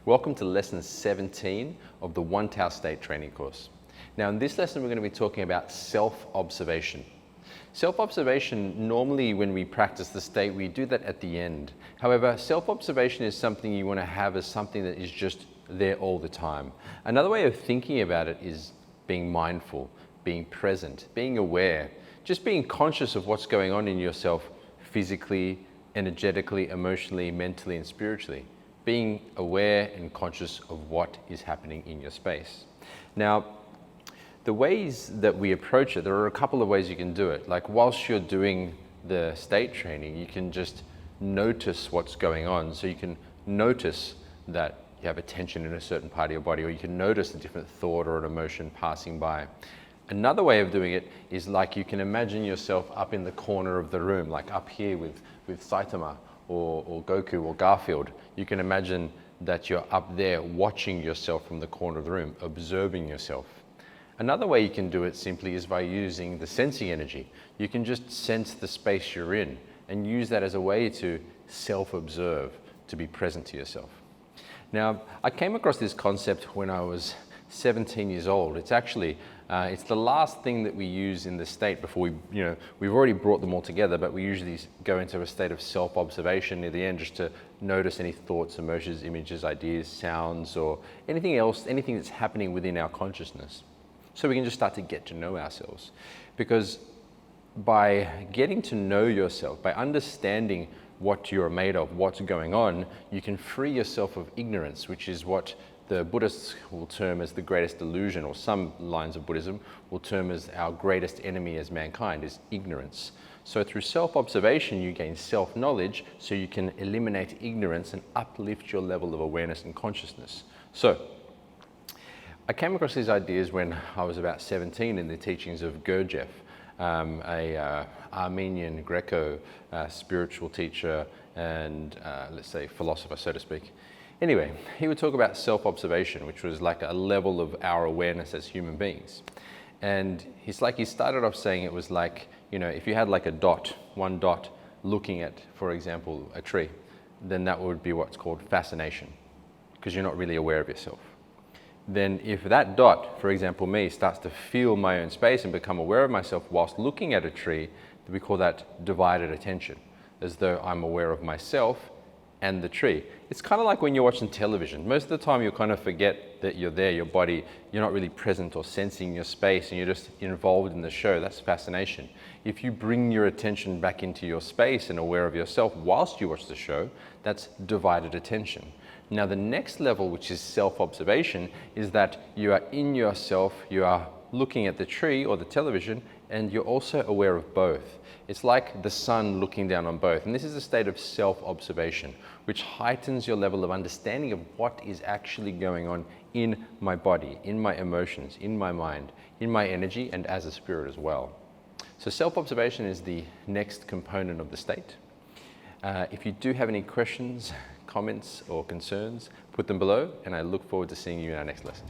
Welcome to lesson 17 of the One Tao State training course. Now in this lesson we're going to be talking about self-observation. Self-observation, normally when we practice the state, we do that at the end. However, self-observation is something you want to have as something that is just there all the time. Another way of thinking about it is being mindful, being present, being aware, just being conscious of what's going on in yourself physically, energetically, emotionally, mentally, and spiritually. Being aware and conscious of what is happening in your space. Now, the ways that we approach it, there are a couple of ways you can do it. Like whilst you're doing the state training, you can just notice what's going on. So you can notice that you have a tension in a certain part of your body, or you can notice a different thought or an emotion passing by. Another way of doing it is like you can imagine yourself up in the corner of the room, like up here with Saitama or Goku or Garfield. You can imagine that you're up there watching yourself from the corner of the room, observing yourself. Another way you can do it simply is by using the sensing energy. You can just sense the space you're in and use that as a way to self-observe, to be present to yourself. Now, I came across this concept when I was 17 years old. It's actually, it's the last thing that we use in the state before we've already brought them all together, but we usually go into a state of self-observation near the end just to notice any thoughts, emotions, images, ideas, sounds, or anything else, anything that's happening within our consciousness. So we can just start to get to know ourselves. Because by getting to know yourself, by understanding what you're made of, what's going on, you can free yourself of ignorance, which is what the Buddhists will term as the greatest delusion, or some lines of Buddhism will term as our greatest enemy as mankind, is ignorance. So through self-observation, you gain self-knowledge, so you can eliminate ignorance and uplift your level of awareness and consciousness. So I came across these ideas when I was about 17 in the teachings of Gurdjieff, a Armenian Greco spiritual teacher and let's say philosopher, so to speak. Anyway, he would talk about self-observation, which was like a level of our awareness as human beings. And he started off saying it was like, if you had like a dot, one dot looking at, for example, a tree, then that would be what's called fascination, because you're not really aware of yourself. Then if that dot, for example me, starts to feel my own space and become aware of myself whilst looking at a tree, we call that divided attention, as though I'm aware of myself and the tree. It's kind of like when you're watching television. Most of the time you'll kind of forget that you're there, your body, you're not really present or sensing your space, and you're just involved in the show. That's fascination. If you bring your attention back into your space and aware of yourself whilst you watch the show, that's divided attention. Now the next level, which is self-observation, is that you are in yourself, you are looking at the tree or the television, and you're also aware of both. It's like the sun looking down on both. And this is a state of self-observation, which heightens your level of understanding of what is actually going on in my body, in my emotions, in my mind, in my energy, and as a spirit as well. So self-observation is the next component of the state. If you do have any questions, comments, or concerns, put them below, and I look forward to seeing you in our next lesson.